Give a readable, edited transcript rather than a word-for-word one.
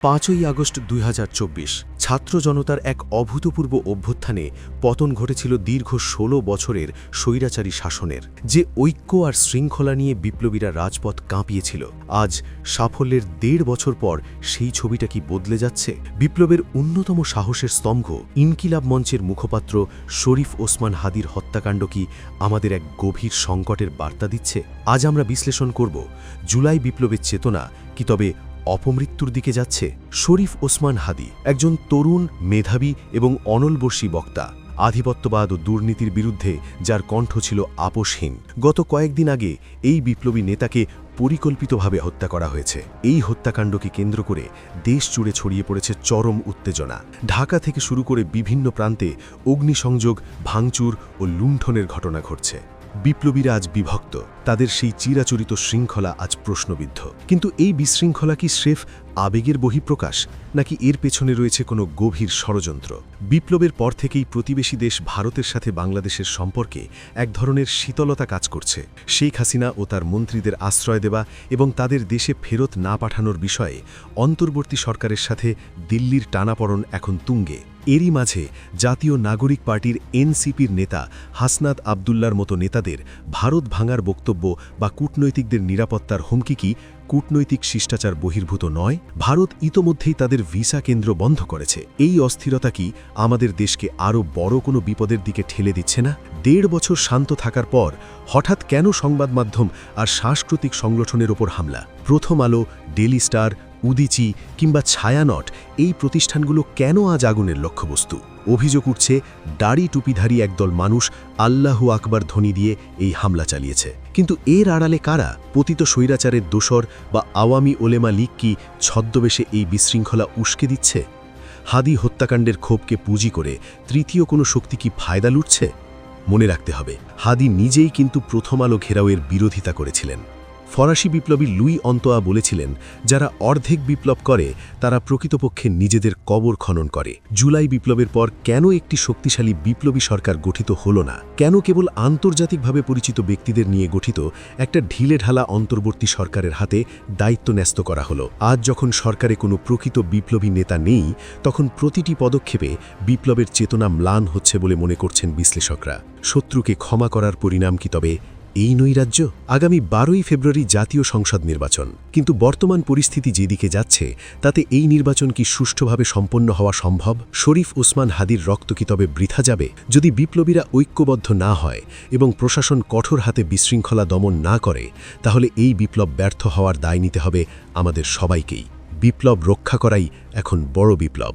5ই August 2024 ছাত্র জনতার এক অভূতপূর্ব অভ্যুত্থানে পতন ঘটেছিল দীর্ঘ 16 বছরের স্বৈরাচারী শাসনের। যে ঐক্য আর শৃঙ্খলা নিয়ে বিপ্লবীরা রাজপথ কাঁপিয়েছিল, আজ সাফল্যের 1.5 বছর পর সেই ছবিটা কি বদলে যাচ্ছে? বিপ্লবের অন্যতম সাহসের স্তম্ভ ইনকিলাব মঞ্চের মুখপাত্র শরীফ ওসমান হাদির হত্যাকাণ্ড কি আমাদের এক গভীর সংকটের বার্তা দিচ্ছে? আজ আমরা বিশ্লেষণ করব জুলাই বিপ্লবের চেতনা কি তবে অপমৃত্যুর দিকে যাচ্ছে? শরীফ ওসমান হাদি একজন তরুণ, মেধাবী এবং অনলবর্ষী বক্তা, আধিপত্যবাদ ও দুর্নীতির বিরুদ্ধে যার কণ্ঠ ছিল আপোষহীন। গত কয়েকদিন আগে এই বিপ্লবী নেতাকে পরিকল্পিতভাবে হত্যা করা হয়েছে। এই হত্যাকাণ্ডকে কেন্দ্র করে দেশ জুড়ে ছড়িয়ে পড়েছে চরম উত্তেজনা। ঢাকা থেকে শুরু করে বিভিন্ন প্রান্তে অগ্নিসংযোগ, ভাঙচুর ও লুণ্ঠনের ঘটনা ঘটছে। বিপ্লবীরা আজ বিভক্ত, তাদের সেই চিরাচরিত শৃঙ্খলা আজ প্রশ্নবিদ্ধ। কিন্তু এই বিশৃঙ্খলা কি স্রেফ আবেগের বহিঃপ্রকাশ, নাকি এর পেছনে রয়েছে কোনো গভীর ষড়যন্ত্র? বিপ্লবের পর থেকেই প্রতিবেশী দেশ ভারতের সাথে বাংলাদেশের সম্পর্কে এক ধরনের শীতলতা কাজ করছে। শেখ হাসিনা ও তার মন্ত্রীদের আশ্রয় দেওয়া এবং তাদের দেশে ফেরত না পাঠানোর বিষয়ে অন্তর্বর্তী সরকারের সাথে দিল্লির টানাপড়ন এখন তুঙ্গে। এরই মাঝে জাতীয় নাগরিক পার্টির এনসিপির নেতা হাসনাত আবদুল্লার মতো নেতাদের ভারত ভাঙার বক্তব্য বা কূটনৈতিকদের নিরাপত্তার হুমকি কি কূটনৈতিক শিষ্টাচার বহির্ভূত নয়? ভারত ইতোমধ্যেই তাদের ভিসা কেন্দ্র বন্ধ করেছে। এই অস্থিরতা কি আমাদের দেশকে আরও বড় কোনো বিপদের দিকে ঠেলে দিচ্ছে না? 1.5 বছর শান্ত থাকার পর হঠাৎ কেন সংবাদ মাধ্যম আর সাংস্কৃতিক সংগঠনের ওপর হামলা? প্রথম আলো, ডেলি স্টার, উদীচি কিংবা ছায়ানট, এই প্রতিষ্ঠানগুলো কেন আজ আগুনের লক্ষ্যবস্তু? অভিযোগ উঠছে দাড়ি টুপিধারী একদল মানুষ আল্লাহু আকবার ধ্বনি দিয়ে এই হামলা চালিয়েছে। কিন্তু এর আড়ালে কারা? পতিত স্বৈরাচারের দোসর বা আওয়ামী ওলেমা লীগ কি ছদ্মবেশে এই বিশৃঙ্খলা উস্কে দিচ্ছে? হাদি হত্যাকাণ্ডের ক্ষোভকে পুঁজি করে তৃতীয় কোনো শক্তি কি ফায়দা লুটছে? মনে রাখতে হবে, হাদি নিজেই কিন্তু প্রথম আলো ঘেরাওয়ের বিরোধিতা করেছিলেন। ফরাসি বিপ্লবী লুই অন্তোয়া বলেছিলেন, যারা অর্ধেক বিপ্লব করে তারা প্রকৃতপক্ষে নিজেদের কবর খনন করে। জুলাই বিপ্লবের পর কেন একটি শক্তিশালী বিপ্লবী সরকার গঠিত হলো না? কেন কেবল আন্তর্জাতিকভাবে পরিচিত ব্যক্তিদের নিয়ে গঠিত একটা ঢিলেঢালা অন্তর্বর্তী সরকারের হাতে দায়িত্ব ন্যস্ত করা হলো? আজ যখন সরকারে কোনো প্রকৃত বিপ্লবী নেতা নেই, তখন প্রতিটি পদক্ষেপে বিপ্লবের চেতনা ম্লান হচ্ছে বলে মনে করছেন বিশ্লেষকরা। শত্রুকে ক্ষমা করার পরিণাম কি তবে এই নৈরাজ্য? আগামী 12ই ফেব্রুয়ারি জাতীয় সংসদ নির্বাচন, কিন্তু বর্তমান পরিস্থিতি যেদিকে যাচ্ছে তাতে এই নির্বাচন কি সুষ্ঠুভাবে সম্পন্ন হওয়া সম্ভব? শরীফ ওসমান হাদির রক্ত কি তবে বৃথা যাবে? যদি বিপ্লবীরা ঐক্যবদ্ধ না হয় এবং প্রশাসন কঠোর হাতে বিশৃঙ্খলা দমন না করে, তাহলে এই বিপ্লব ব্যর্থ হওয়ার দায় নিতে হবে আমাদের সবাইকেই। বিপ্লব রক্ষা করাই এখন বড় বিপ্লব।